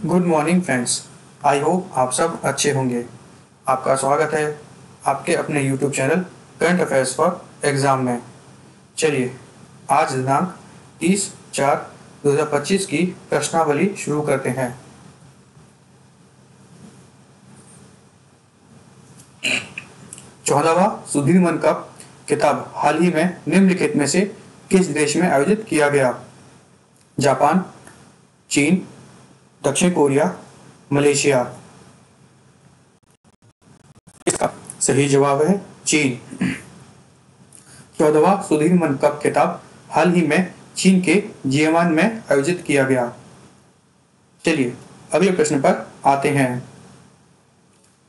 Good morning friends. I hope आप सब अच्छे होंगे। आपका स्वागत है आपके अपने YouTube channel current affairs for exam में। चलिए आज दिनांक 30/4/2025 की प्रश्नावली शुरू करते हैं। चौदहवां सुधीरमन कप खिताब हाल ही में निम्नलिखित में से किस देश में आयोजित किया गया? जापान, चीन, दक्षिण कोरिया, मलेशिया। इसका सही जवाब है चीन। 14वां सुधीरमन कप खिताब हाल ही में चीन के जियावान में आयोजित किया गया। चलिए अगले प्रश्न पर आते हैं।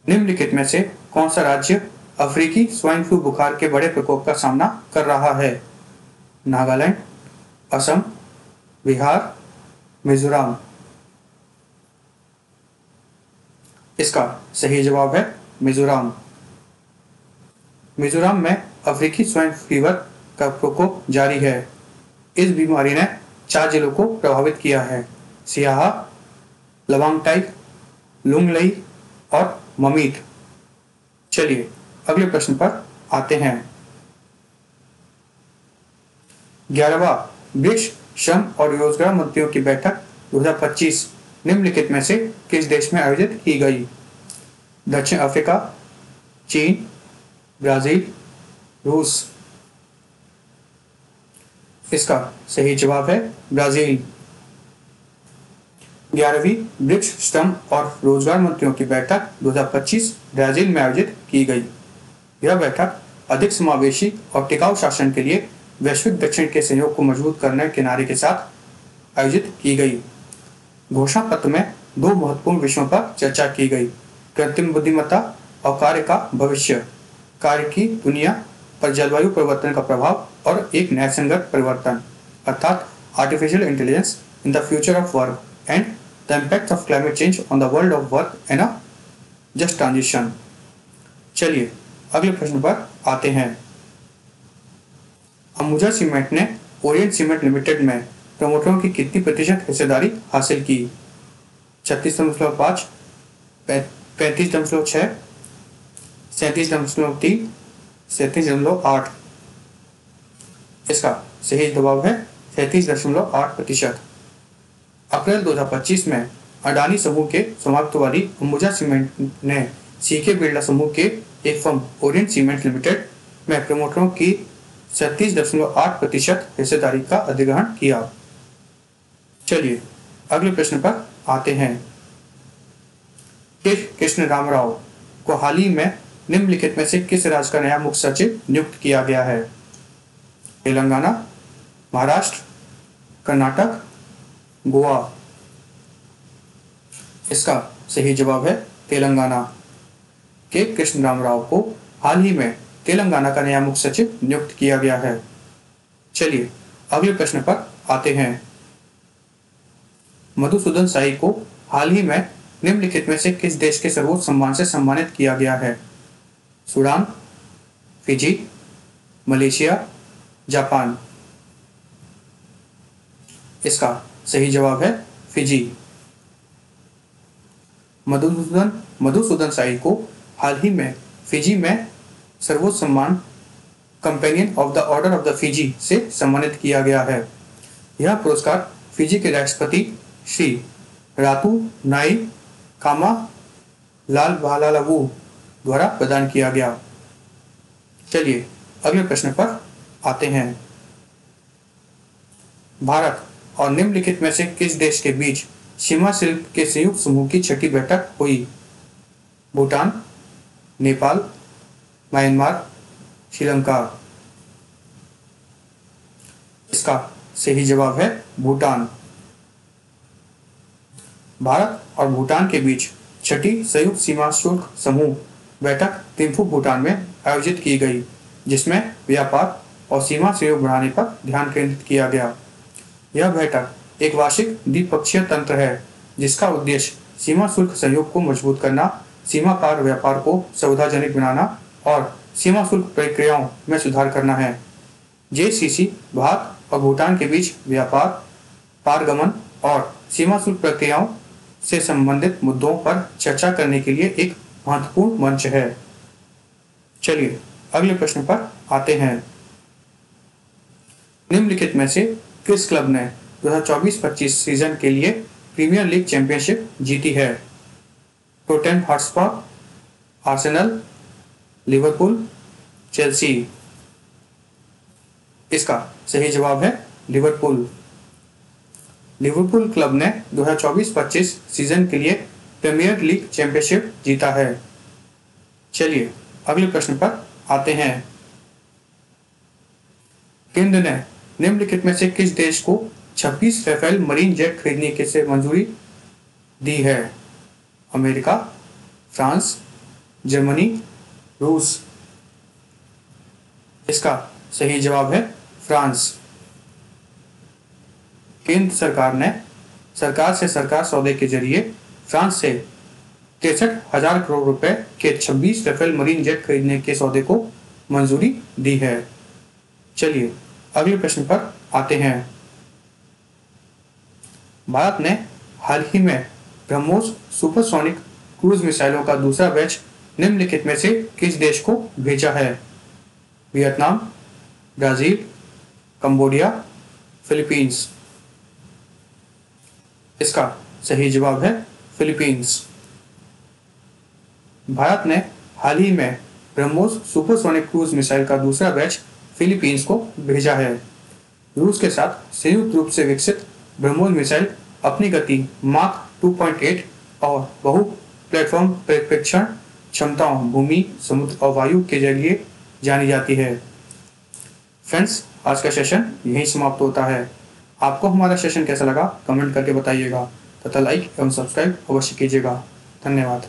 निम्नलिखित में से कौन सा राज्य अफ्रीकी स्वाइन फ्लू बुखार के बड़े प्रकोप का सामना कर रहा है? नागालैंड, असम, बिहार, मिजोरम। इसका सही जवाब है मिजोरम। मिजोरम में अफ्रीकी स्वाइन फीवर का प्रकोप जारी है। इस बीमारी ने 4 जिलों को प्रभावित किया है: सियाहा, लवांगटाई, लुंगलई और ममीत। चलिए अगले प्रश्न पर आते हैं। 11वां ब्रिक्स श्रम और रोजगार मंत्रियों की बैठक 2025 निम्नलिखित में से किस देश में आयोजित की गई? दक्षिण अफ्रीका, चीन, ब्राजील, रूस। इसका सही जवाब है ब्राजील। 11वीं ब्रिक्स श्रम और रोजगार मंत्रियों की बैठक 2025 ब्राजील में आयोजित की गई। यह बैठक अधिक समावेशी और टिकाऊ शासन के लिए वैश्विक दक्षिण के सहयोग को मजबूत करने के नारे के साथ आयोजित की गई। घोषणा पत्र में 2 महत्वपूर्ण विषयों पर चर्चा की गई: कृत्रिम बुद्धिमत्ता और कार्य का भविष्य, कार्य की दुनिया पर जलवायु परिवर्तन का प्रभाव और एक न्यायसंगत परिवर्तन, अर्थात artificial intelligence in the future of work and the impact of climate change on the world of work and a just transition. चलिए अगले प्रश्न पर आते हैं। अंबुजा सीमेंट ने ओरिएंट सीमेंट लिमिटेड में प्रमोटरों की कितनी प्रतिशत हिस्सेदारी हासिल की? 36.5, 35.6, 37.3, 37.8। इसका सही जवाब है 37.8%। अप्रैल 2025 में अडानी समूह के स्वामित्व वाली अंबुजा सीमेंट ने सीके बिरला समूह के एक फर्म ओरिएंट सीमेंट लिमिटेड में प्रमोटरों की 37.8% हिस्सेदारी का अधिग्रहण किया। चलिए अगले प्रश्न पर आते हैं। के कृष्ण रामराव को हाल ही में निम्नलिखित में से किस राज्य का नया मुख्य सचिव नियुक्त किया गया है? तेलंगाना, महाराष्ट्र, कर्नाटक, गोवा। इसका सही जवाब है तेलंगाना। के कृष्ण रामराव को हाल ही में तेलंगाना का नया मुख्य सचिव नियुक्त किया गया है। चलिए अगले प्रश्न पर आते हैं। मधुसूदन शाही को हाल ही में निम्नलिखित में से किस देश के सर्वोच्च सम्मान से सम्मानित किया गया है? Sudan, Fiji, Malaysia, Japan. इसका सही जवाब है फिजी। मधुसूदन शाही को हाल ही में फिजी में सर्वोच्च सम्मान companion of the order of the Fiji से सम्मानित किया गया है। यह पुरस्कार फिजी के राष्ट्रपति श्री रातू नाई कामा लालबालावू द्वारा प्रदान किया गया। चलिए अगले प्रश्न पर आते हैं। भारत और निम्नलिखित में से किस देश के बीच सीमा शुल्क के संयुक्त समूह की 6ठी बैठक हुई? भूटान, नेपाल, म्यांमार, श्रीलंका। इसका सही जवाब है भूटान। भारत और भूटान के बीच 6ठी संयुक्त सीमा शुल्क समूह बैठक थिम्फू, भूटान में आयोजित की गई, जिसमें व्यापार और सीमा सहयोग बढ़ाने पर ध्यान केंद्रित किया गया। यह बैठक एक वार्षिक द्विपक्षीय तंत्र है जिसका उद्देश्य सीमा शुल्क सहयोग को मजबूत करना, सीमा पार व्यापार को सुविधाजनक बनाना और सीमा शुल्क प्रक्रियाओं में सुधार करना है। JCC भारत और भूटान के बीच व्यापार, पारगमन और सीमा शुल्क प्रक्रियाओं से संबंधित मुद्दों पर चर्चा करने के लिए एक महत्वपूर्ण मंच है। चलिए अगले प्रश्न पर आते हैं। निम्नलिखित में से किस क्लब ने 2024-25 सीजन के लिए प्रीमियर लीग चैंपियनशिप जीती है? Tottenham Hotspur, Arsenal, Liverpool, Chelsea. इसका सही जवाब है लिवरपूल। लिवरपूल क्लब ने 2024-25 सीजन के लिए प्रीमियर लीग चैंपियनशिप जीता है। चलिए अगले प्रश्न पर आते हैं। केंद्र ने निम्नलिखित में से किस देश को 26 राफेल मरीन जेट खरीदने के से मंजूरी दी है? अमेरिका, फ्रांस, जर्मनी, रूस। इसका सही जवाब है फ्रांस। केंद्र सरकार ने सरकार से सरकार सौदे के जरिए फ्रांस से 63,000 करोड़ रुपए के 26 राफेल मरीन जेट खरीदने के सौदे को मंजूरी दी है। चलिए अगले प्रश्न पर आते हैं। भारत ने हाल ही में ब्रह्मोस सुपरसोनिक क्रूज मिसाइलों का दूसरा बैच निम्नलिखित में से किस देश को भेजा है? Vietnam, Brazil, Cambodia, Philippines. इसका सही जवाब है फिलीपींस। भारत ने हाल ही में ब्रह्मोस सुपरसोनिक क्रूज मिसाइल का दूसरा बैच फिलीपींस को भेजा है। रूस के साथ संयुक्त रूप से विकसित ब्रह्मोस मिसाइल अपनी गति माक 2.8 और बहु प्लेटफॉर्म प्रेक्षण क्षमताओं भूमि, समुद्र और वायु के जरिए जानी जाती है। फ्रेंड्स, आज का सेशन यहीं समाप्त होता है। आपको हमारा सेशन कैसा लगा कमेंट करके बताइएगा तथा लाइक एवं सब्सक्राइब अवश्य कीजिएगा। धन्यवाद।